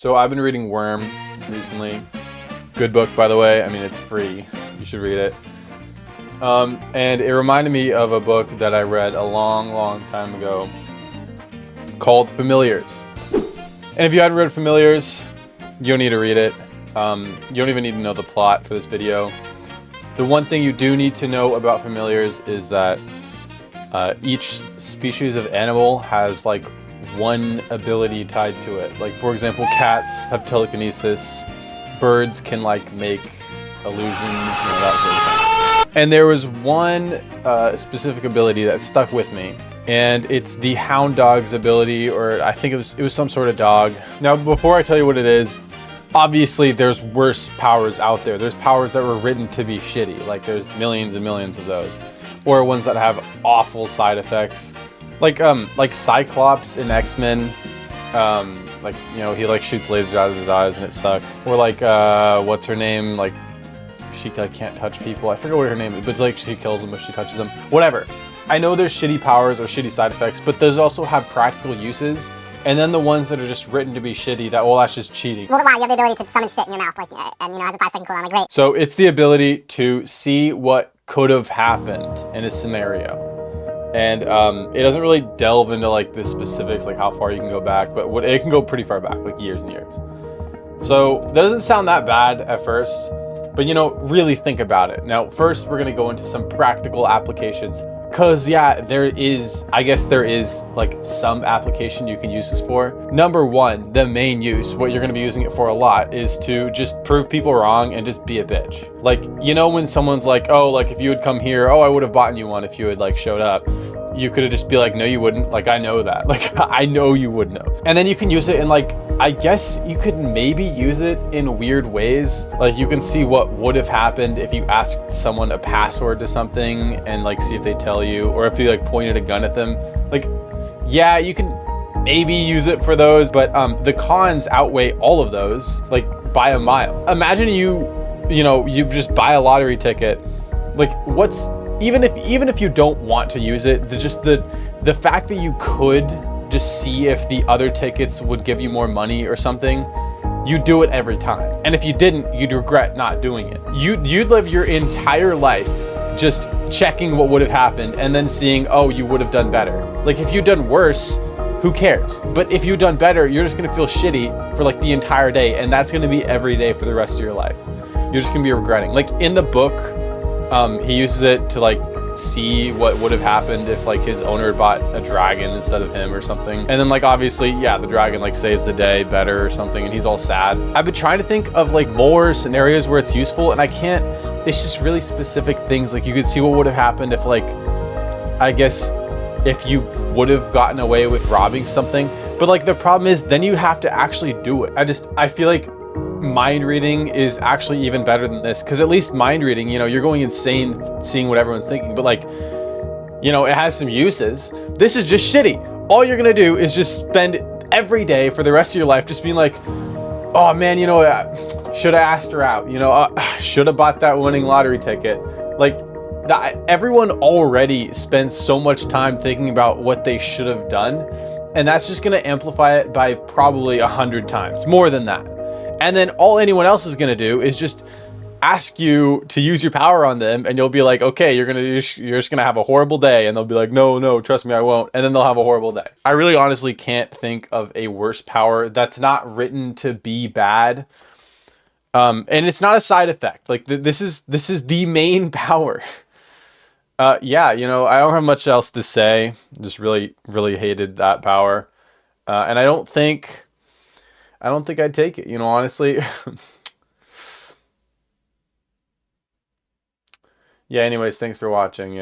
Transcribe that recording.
So I've been reading Worm recently. Good book, by the way. I mean, it's free. You should read it. And it reminded me of a book that I read a long time ago called Familiars. And if you hadn't read Familiars, you don't need to read it. You don't even need to know the plot for this video. The one thing you do need to know about Familiars is that each species of animal has like one ability tied to it. Like, for example, cats have telekinesis, birds can like make illusions, that sort of thing. And there was one specific ability that stuck with me, and it's the hound dog's ability, or I think it was some sort of dog. Now, before I tell you what it is, obviously there's worse powers out there. There's powers that were written to be shitty, like there's millions and millions of those, or ones that have awful side effects. Like Cyclops in X-Men, like, you know, he like shoots lasers out of his eyes and it sucks. Or like, what's her name? Like, she like can't touch people. I forget what her name is, but like she kills them if she touches them. Whatever. I know there's shitty powers or shitty side effects, but those also have practical uses. And then the ones that are just written to be shitty, that's just cheating. Well, wow, you have the ability to summon shit in your mouth, like, and you know, has a 5-second cooldown, like, great. So it's the ability to see what could have happened in a scenario. And it doesn't really delve into like the specifics, like how far you can go back, but it can go pretty far back, like years and years. So that doesn't sound that bad at first, but you know, really think about it. Now, first we're gonna go into some practical applications, because yeah, I guess there is like some application you can use this for. Number one, the main use, what you're gonna be using it for a lot, is to just prove people wrong and just be a bitch. Like, you know, when someone's like, oh, like if you had come here, oh, I would have bought you one if you had like showed up. You could have just be like, no, you wouldn't. Like, I know that. Like, I know you wouldn't have. And then you can use it in like, I guess you could maybe use it in weird ways. Like, you can see what would have happened if you asked someone a password to something and like see if they tell you, or if you like pointed a gun at them. Like, yeah, you can maybe use it for those, but the cons outweigh all of those, like by a mile. Imagine you just buy a lottery ticket. Like, even if you don't want to use it, the fact that you could just see if the other tickets would give you more money or something, you do it every time. And if you didn't, you'd regret not doing it. You'd live your entire life just checking what would have happened and then seeing, oh, you would have done better. Like, if you'd done worse, who cares? But if you'd done better, you're just gonna feel shitty for like the entire day, and that's gonna be every day for the rest of your life. You're just gonna be regretting. Like in the book, he uses it to like see what would have happened if like his owner had bought a dragon instead of him or something. And then like obviously, yeah, the dragon like saves the day better or something, and he's all sad. I've been trying to think of like more scenarios where it's useful, and I can't. It's just really specific things. Like you could see what would have happened if like, I guess, if you would have gotten away with robbing something. But like the problem is then you have to actually do it. I feel like mind reading is actually even better than this, because at least mind reading, you know, you're going insane seeing what everyone's thinking, but like, you know, it has some uses. This is just shitty. All you're gonna do is just spend every day for the rest of your life just being like, oh man, you know, should have asked her out, you know, should have bought that winning lottery ticket. Like everyone already spends so much time thinking about what they should have done, and that's just gonna amplify it by probably 100 times more than that. And then all anyone else is gonna do is just ask you to use your power on them, and you'll be like, okay, you're just gonna have a horrible day, and they'll be like, no, trust me, I won't, and then they'll have a horrible day. I really honestly can't think of a worse power that's not written to be bad, and it's not a side effect. Like this is the main power. Yeah, you know, I don't have much else to say. Just really hated that power, and I don't think I'd take it, you know, honestly. Yeah, anyways, thanks for watching.